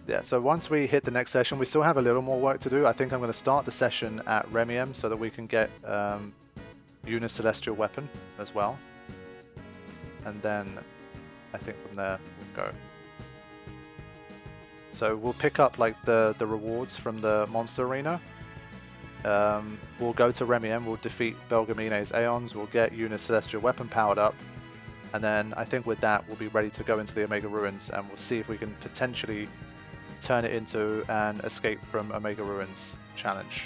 Yeah, so once we hit the next session, we still have a little more work to do. I think I'm going to start the session at Remiem so that we can get Una's Celestial Weapon as well. And then I think from there we'll go. So we'll pick up like the rewards from the monster arena. We'll go to Remiem, we'll defeat Belgamine's Aeons, we'll get Una's Celestial Weapon powered up. And then I think with that we'll be ready to go into the Omega Ruins and we'll see if we can potentially turn it into an Escape from Omega Ruins challenge.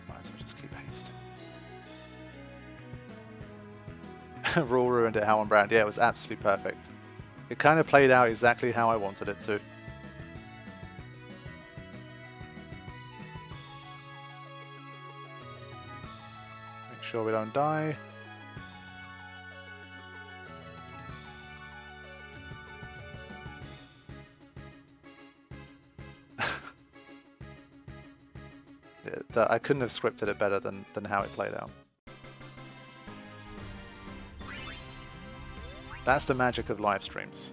Might as well just keep hasting. Raw ruined it, Howard Brand. Yeah, it was absolutely perfect. It kind of played out exactly how I wanted it to. Sure we don't die. I couldn't have scripted it better than how it played out. That's the magic of live streams.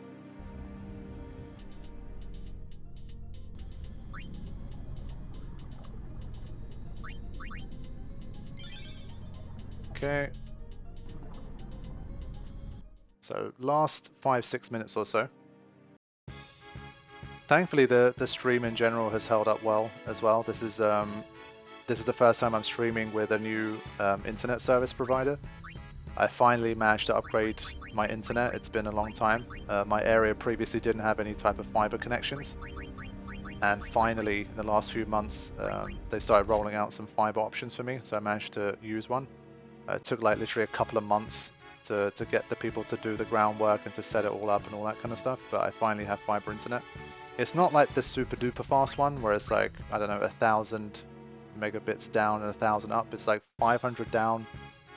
Okay. So last 5-6 minutes or so. Thankfully the stream in general has held up well as well. This is the first time I'm streaming with a new internet service provider. I finally managed to upgrade my internet. It's been a long time. My area previously didn't have any type of fiber connections. And finally, in the last few months, they started rolling out some fiber options for me, so I managed to use one. It took like literally a couple of months to get the people to do the groundwork and to set it all up and all that kind of stuff, but I finally have fiber internet. It's not like the super duper fast one where it's like, I don't know, 1,000 megabits down and 1,000 up. It's like 500 down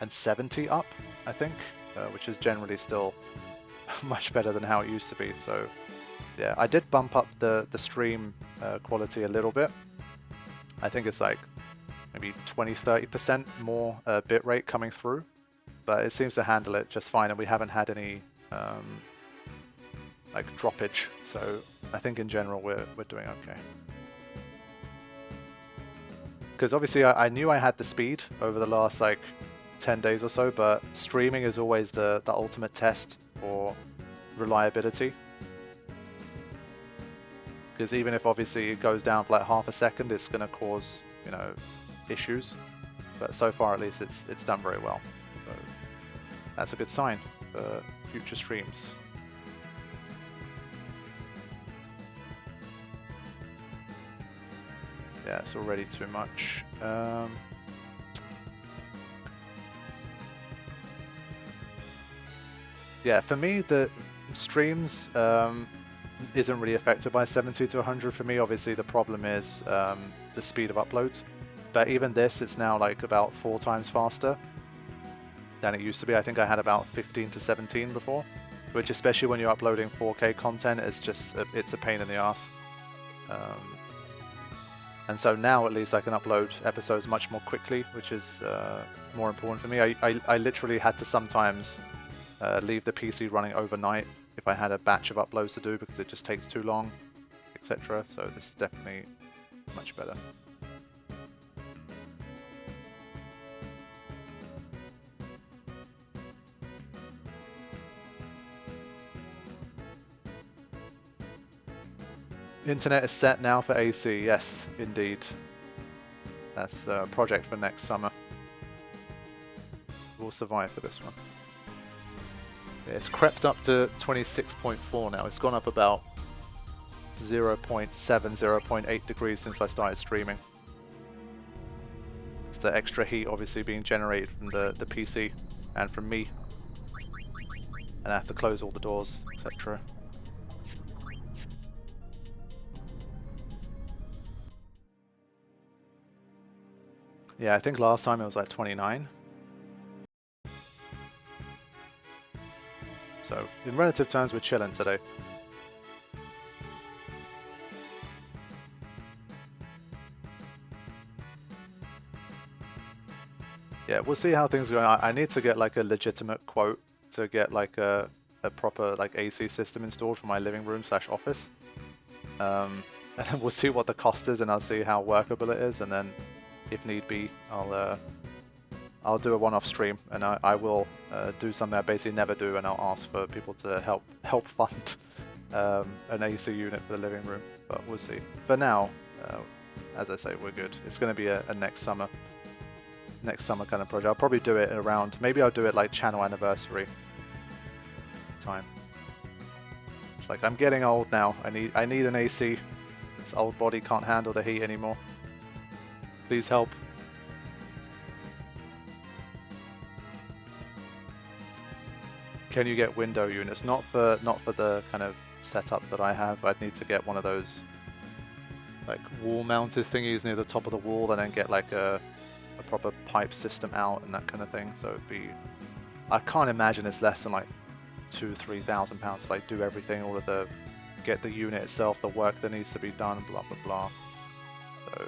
and 70 up, I think, which is generally still much better than how it used to be. So yeah, I did bump up the stream quality a little bit. I think it's like maybe 20-30% more bit rate coming through, but it seems to handle it just fine, and we haven't had any like droppage, so I think in general we're doing okay. Because obviously I knew I had the speed over the last like 10 days or so, but streaming is always the ultimate test for reliability. Because even if obviously it goes down for like half a second, it's going to cause, you know, issues. But so far at least it's done very well. So that's a good sign for future streams. Yeah, it's already too much. Yeah, for me the streams isn't really affected by 70 to 100 for me. Obviously the problem is the speed of uploads, but even this, it's now like about 4 times faster than it used to be. I think I had about 15 to 17 before, which especially when you're uploading 4K content is just it's a pain in the ass. And so now at least I can upload episodes much more quickly, which is more important for me. I literally had to sometimes leave the PC running overnight if I had a batch of uploads to do because it just takes too long, etc. So this is definitely much better. Internet is set now for AC, yes, indeed. That's the project for next summer. We'll will survive for this one. Yeah, it's crept up to 26.4 now. It's gone up about 0.7, 0.8 degrees since I started streaming. It's the extra heat obviously being generated from the PC and from me. And I have to close all the doors, etc. Yeah, I think last time it was like 29. So, in relative terms, we're chilling today. Yeah, we'll see how things go. I need to get like a legitimate quote to get like a proper like AC system installed for my living room / office. And then we'll see what the cost is, and I'll see how workable it is, and then if need be, I'll do a one-off stream, and I will do something I basically never do, and I'll ask for people to help fund an AC unit for the living room. But we'll see. For now, as I say, we're good. It's going to be a next summer kind of project. I'll probably do it around. Maybe I'll do it like channel anniversary time. It's like I'm getting old now. I need an AC. This old body can't handle the heat anymore. Please help. Can you get window units? Not for the kind of setup that I have. I'd need to get one of those like wall-mounted thingies near the top of the wall, and then get like a proper pipe system out and that kind of thing. So it'd be, I can't imagine it's less than like £2,000–3,000 to like do everything, all of the, get the unit itself, the work that needs to be done, blah blah blah. So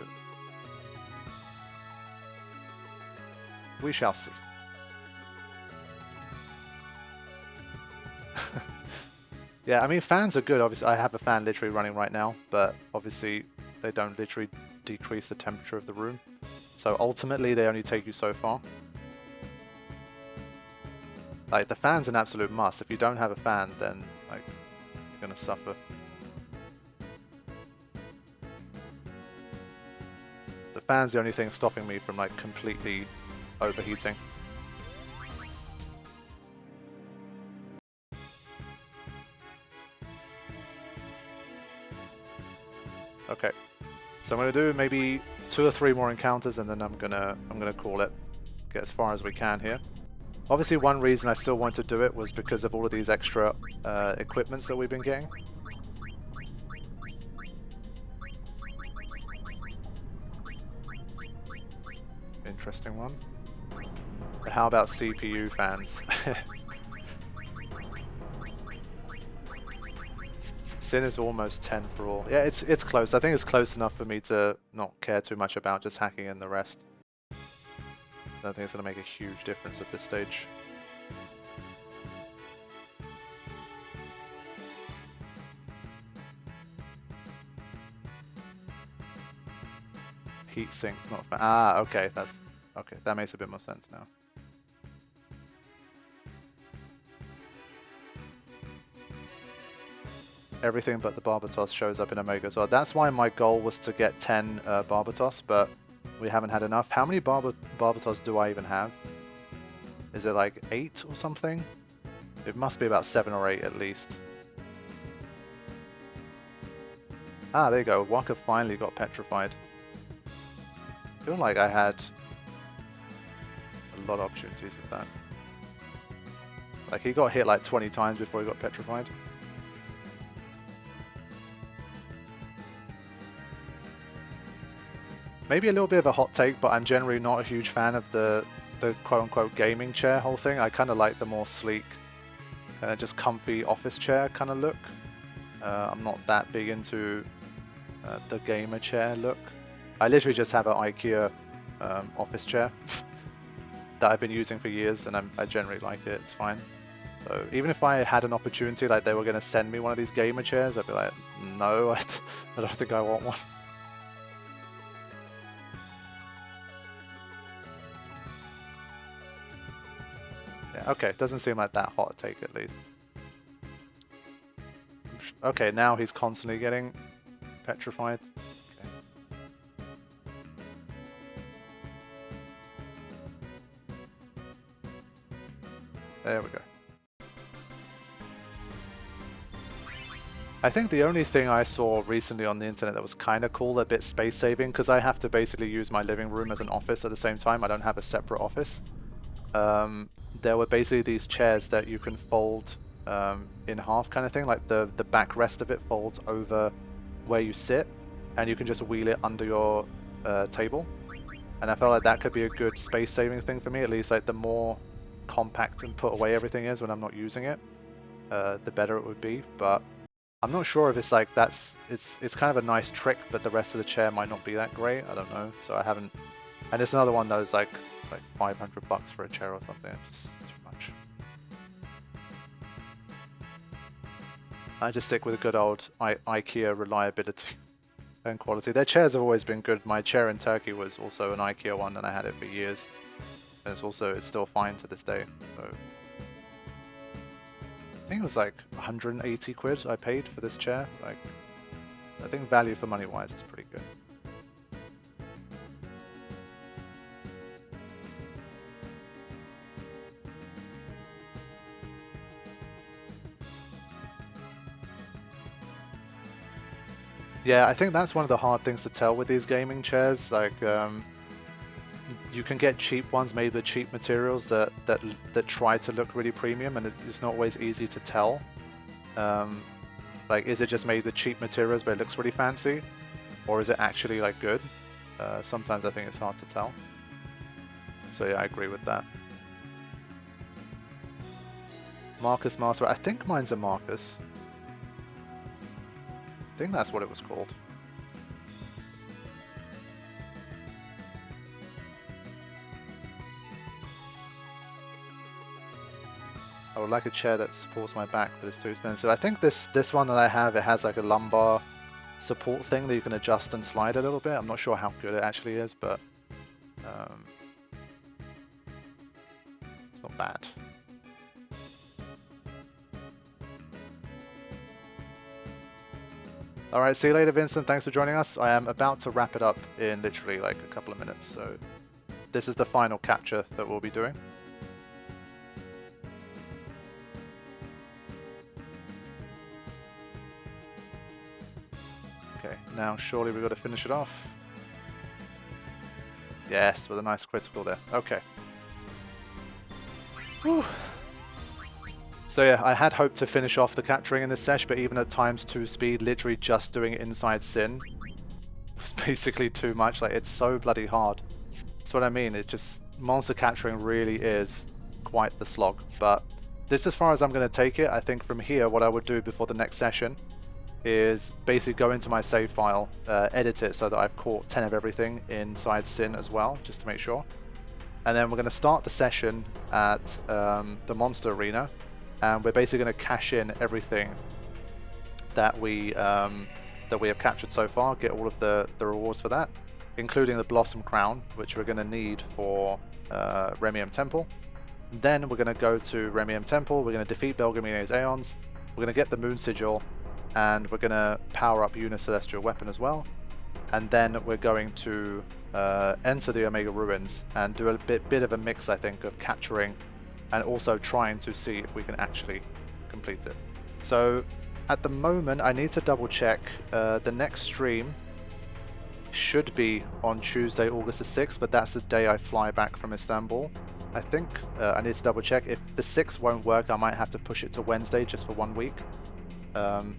we shall see. Yeah, I mean, fans are good. Obviously, I have a fan literally running right now, but obviously they don't literally decrease the temperature of the room. So ultimately, they only take you so far. Like, the fan's an absolute must. If you don't have a fan, then like you're gonna suffer. The fan's the only thing stopping me from like completely overheating. Okay, so I'm gonna do maybe 2 or 3 more encounters, and then I'm gonna call it. Get as far as we can here. Obviously, one reason I still want to do it was because of all of these extra equipments that we've been getting. Interesting one. But how about CPU fans? Sin is almost 10 for all. Yeah, it's close. I think it's close enough for me to not care too much about just hacking in the rest. I don't think it's going to make a huge difference at this stage. Heatsink's not fun. Ah, okay, that makes a bit more sense now. Everything but the Barbatos shows up in Omega. So that's why my goal was to get 10 Barbatos, but we haven't had enough. How many Barbatos do I even have? Is it like 8 or something? It must be about 7 or 8 at least. Ah, there you go. Waka finally got petrified. I feel like I had a lot of opportunities with that. Like, he got hit like 20 times before he got petrified. Maybe a little bit of a hot take, but I'm generally not a huge fan of the quote-unquote gaming chair whole thing. I kind of like the more sleek, kind of just comfy office chair kind of look. I'm not that big into the gamer chair look. I literally just have an IKEA office chair that I've been using for years, and I generally like it. It's fine. So even if I had an opportunity, like they were going to send me one of these gamer chairs, I'd be like, no, I don't think I want one. Yeah, okay, doesn't seem like that hot a take at least. Okay, now he's constantly getting petrified. Okay. There we go. I think the only thing I saw recently on the internet that was kind of cool, a bit space saving, because I have to basically use my living room as an office at the same time. I don't have a separate office. There were basically these chairs that you can fold in half kind of thing, like the backrest of it folds over where you sit, and you can just wheel it under your table. And I felt like that could be a good space saving thing for me, at least like the more compact and put away everything is when I'm not using it, the better it would be. But I'm not sure if it's like it's kind of a nice trick, but the rest of the chair might not be that great. I don't know. So I haven't. And it's another one that was like $500 for a chair or something. It's just too much. I just stick with a good old IKEA reliability and quality. Their chairs have always been good. My chair in Turkey was also an IKEA one, and I had it for years. And it's still fine to this day. So I think it was like 180 quid I paid for this chair. Like, I think value for money wise is pretty good. Yeah, I think that's one of the hard things to tell with these gaming chairs. Like, you can get cheap ones made with cheap materials that try to look really premium, and it's not always easy to tell. Like, is it just made with cheap materials but it looks really fancy, or is it actually like good? Sometimes I think it's hard to tell. So yeah, I agree with that. Marcus Master, I think mine's a Marcus. I think that's what it was called. I would like a chair that supports my back, but it's too expensive. I think this one that I have, it has like a lumbar support thing that you can adjust and slide a little bit. I'm not sure how good it actually is, but it's not bad. Alright, see you later, Vincent. Thanks for joining us. I am about to wrap it up in literally like a couple of minutes, so this is the final capture that we'll be doing. Okay, now surely we've got to finish it off. Yes, with a nice critical there. Okay. Whew. So yeah, I had hoped to finish off the capturing in this sesh, but even at times 2 speed, literally just doing it inside Sin was basically too much. Like, it's so bloody hard. That's what I mean. It just, monster capturing really is quite the slog. But this is as far as I'm going to take it. I think from here, what I would do before the next session is basically go into my save file, edit it so that I've caught 10 of everything inside Sin as well, just to make sure. And then we're going to start the session at the monster arena. And we're basically going to cash in everything that we have captured so far, get all of the rewards for that, including the Blossom Crown, which we're going to need for Remium Temple. Then we're going to go to Remium Temple, we're going to defeat Belgamine's Aeons, we're going to get the Moon Sigil, and we're going to power up Una Celestial Weapon as well. And then we're going to enter the Omega Ruins and do a bit of a mix, I think, of capturing and also trying to see if we can actually complete it. So at the moment, I need to double check. The next stream should be on Tuesday, August the 6th, but that's the day I fly back from Istanbul, I think. I need to double check. If the 6th won't work, I might have to push it to Wednesday just for 1 week.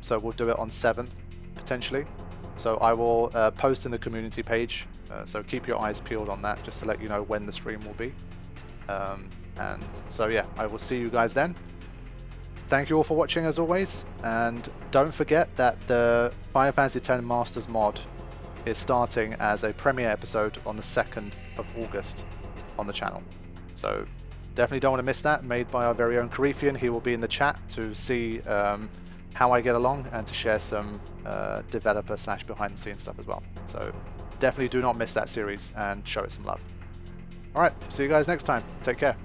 So we'll do it on 7th, potentially. So I will post in the community page, so keep your eyes peeled on that, just to let you know when the stream will be. And so yeah, I will see you guys then. Thank you all for watching as always, and don't forget that the Final Fantasy X Masters mod is starting as a premiere episode on the 2nd of August on the channel. So definitely don't want to miss that, made by our very own Karifian. He will be in the chat to see how I get along and to share some developer / behind the scenes stuff as well. So definitely do not miss that series and show it some love. Alright, see you guys next time. Take care.